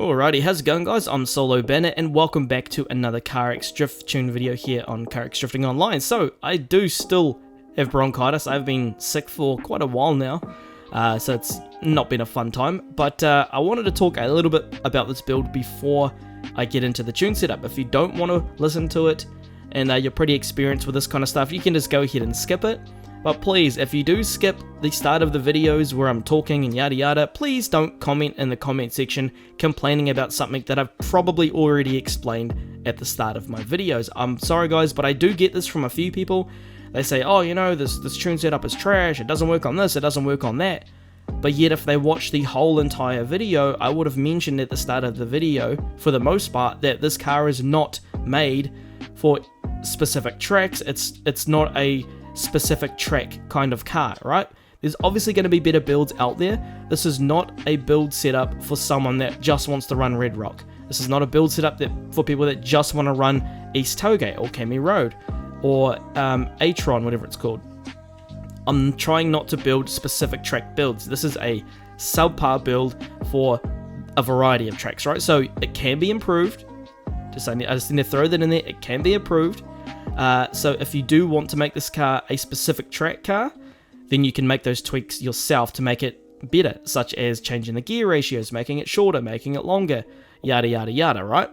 Alrighty, how's it going guys? I'm Solo Bennett and welcome back to another carx drift tune video here on Carx Drifting Online. So, I do still have bronchitis. I've been sick for quite a while now, so it's not been a fun time. But I wanted to talk a little bit about this build before I get into the tune setup. If you don't want to listen to it and you're pretty experienced with this kind of stuff, you can just go ahead and skip it. But please, if you do skip the start of the videos where I'm talking and yada yada, please don't comment in the comment section complaining about something that I've probably already explained at the start of my videos. I'm sorry guys, but I do get this from a few people. They say, oh, you know, this tune setup is trash, it doesn't work on this, it doesn't work on that. But yet if they watch the whole entire video, I would have mentioned at the start of the video, for the most part, that this car is not made for specific tracks. It's not a specific track kind of car, right? There's obviously going to be better builds out there. This is not a build setup for someone that just wants to run Red Rock. This is not a build setup for people that just want to run East Tollgate or Cami Road or Atron, whatever it's called. I'm trying not to build specific track builds. This is a subpar build for a variety of tracks, right? So it can be improved. I just need to throw that in there. It can be improved. So if you do want to make this car a specific track car, then you can make those tweaks yourself to make it better, such as changing the gear ratios, making it shorter, making it longer, yada yada yada, right?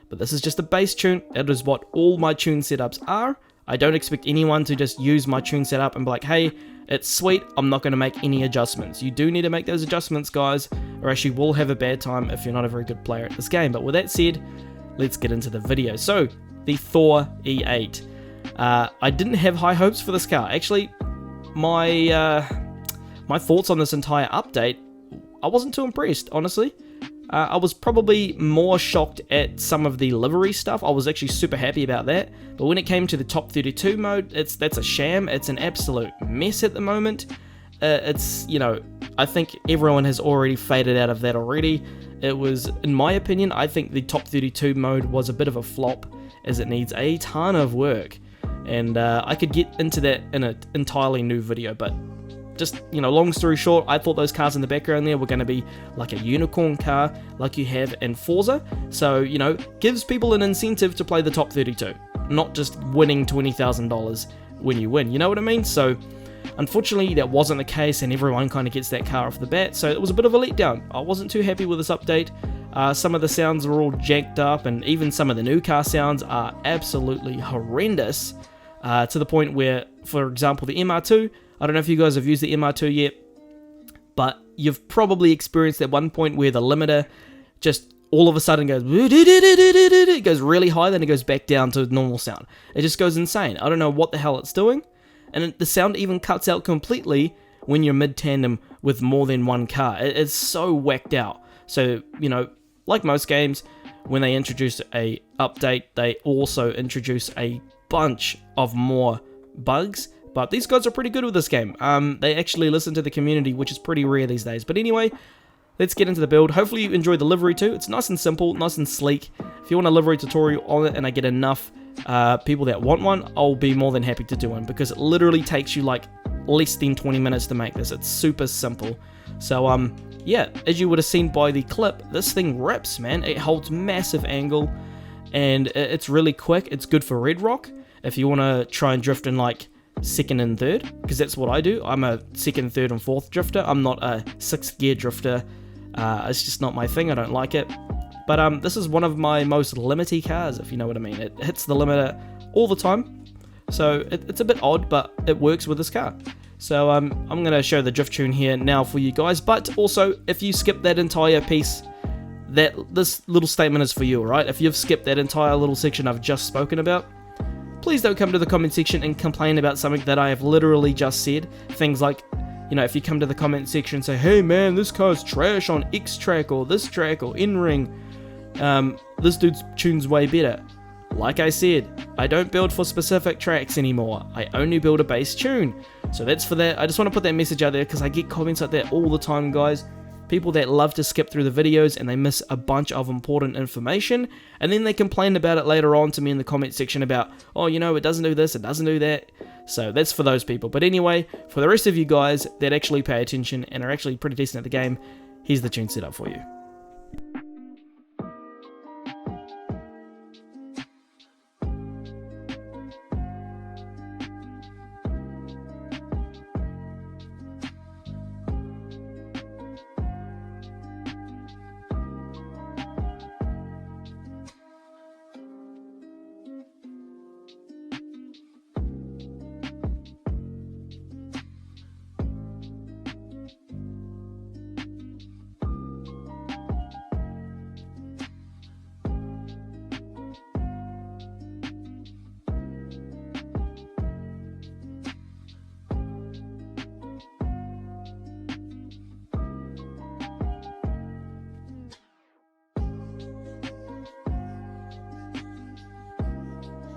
But this is just a base tune. That is what all my tune setups are. I don't expect anyone to just use my tune setup and be like, hey, it's sweet, I'm not going to make any adjustments. You do need to make those adjustments, guys, or else you will have a bad time if you're not a very good player at this game. But with that said, let's get into the video. So, the THOR E8. I didn't have high hopes for this car. Actually, my thoughts on this entire update, I wasn't too impressed, honestly. I was probably more shocked at some of the livery stuff. I was actually super happy about that. But when it came to the top 32 mode, that's a sham. It's an absolute mess at the moment. It's, you know, I think everyone has already faded out of that already. It was, in my opinion, I think the top 32 mode was a bit of a flop, as it needs a ton of work. And I could get into that in an entirely new video, but just, you know, long story short, I thought those cars in the background there were going to be like a unicorn car like you have in Forza. So, you know, gives people an incentive to play the top 32, not just winning $20,000 when you win, you know what I mean? So, unfortunately, that wasn't the case, and everyone kind of gets that car off the bat, so it was a bit of a letdown. I wasn't too happy with this update. Some of the sounds are all jacked up, and even some of the new car sounds are absolutely horrendous, to the point where, for example, the MR2, I don't know if you guys have used the MR2 yet, but you've probably experienced at one point where the limiter just all of a sudden goes, it goes really high, then it goes back down to normal sound. It just goes insane. I don't know what the hell it's doing, and the sound even cuts out completely when you're mid-tandem with more than one car. It's so whacked out. So, you know, like most games, when they introduce a update, they also introduce a bunch of more bugs. But these guys are pretty good with this game. They actually listen to the community, which is pretty rare these days. But anyway, let's get into the build. Hopefully you enjoy the livery too. It's nice and simple, nice and sleek. If you want a livery tutorial on it and I get enough people that want one, I'll be more than happy to do one, because it literally takes you like less than 20 minutes to make this. It's super simple. So yeah, as you would have seen by the clip, this thing rips, man. It holds massive angle and it's really quick. It's good for Red Rock if you want to try and drift in like second and third, because that's what I do. I'm a second, third and fourth drifter. I'm not a sixth gear drifter. It's just not my thing. I don't like it. But this is one of my most limity cars, if you know what I mean. It hits the limiter all the time, so it's a bit odd, but it works with this car. So I'm going to show the drift tune here now for you guys, but also if you skip that entire piece, this little statement is for you, alright? If you've skipped that entire little section I've just spoken about, please don't come to the comment section and complain about something that I have literally just said. Things like, you know, if you come to the comment section and say, hey man, this car's trash on X track or this track or N-ring, this dude's tune's way better. Like I said, I don't build for specific tracks anymore. I only build a base tune. So that's for that. I just want to put that message out there because I get comments like that all the time, guys. People that love to skip through the videos and they miss a bunch of important information, and then they complain about it later on to me in the comment section about, oh, you know, it doesn't do this, it doesn't do that. So that's for those people. But anyway, for the rest of you guys that actually pay attention and are actually pretty decent at the game, here's the tune setup for you.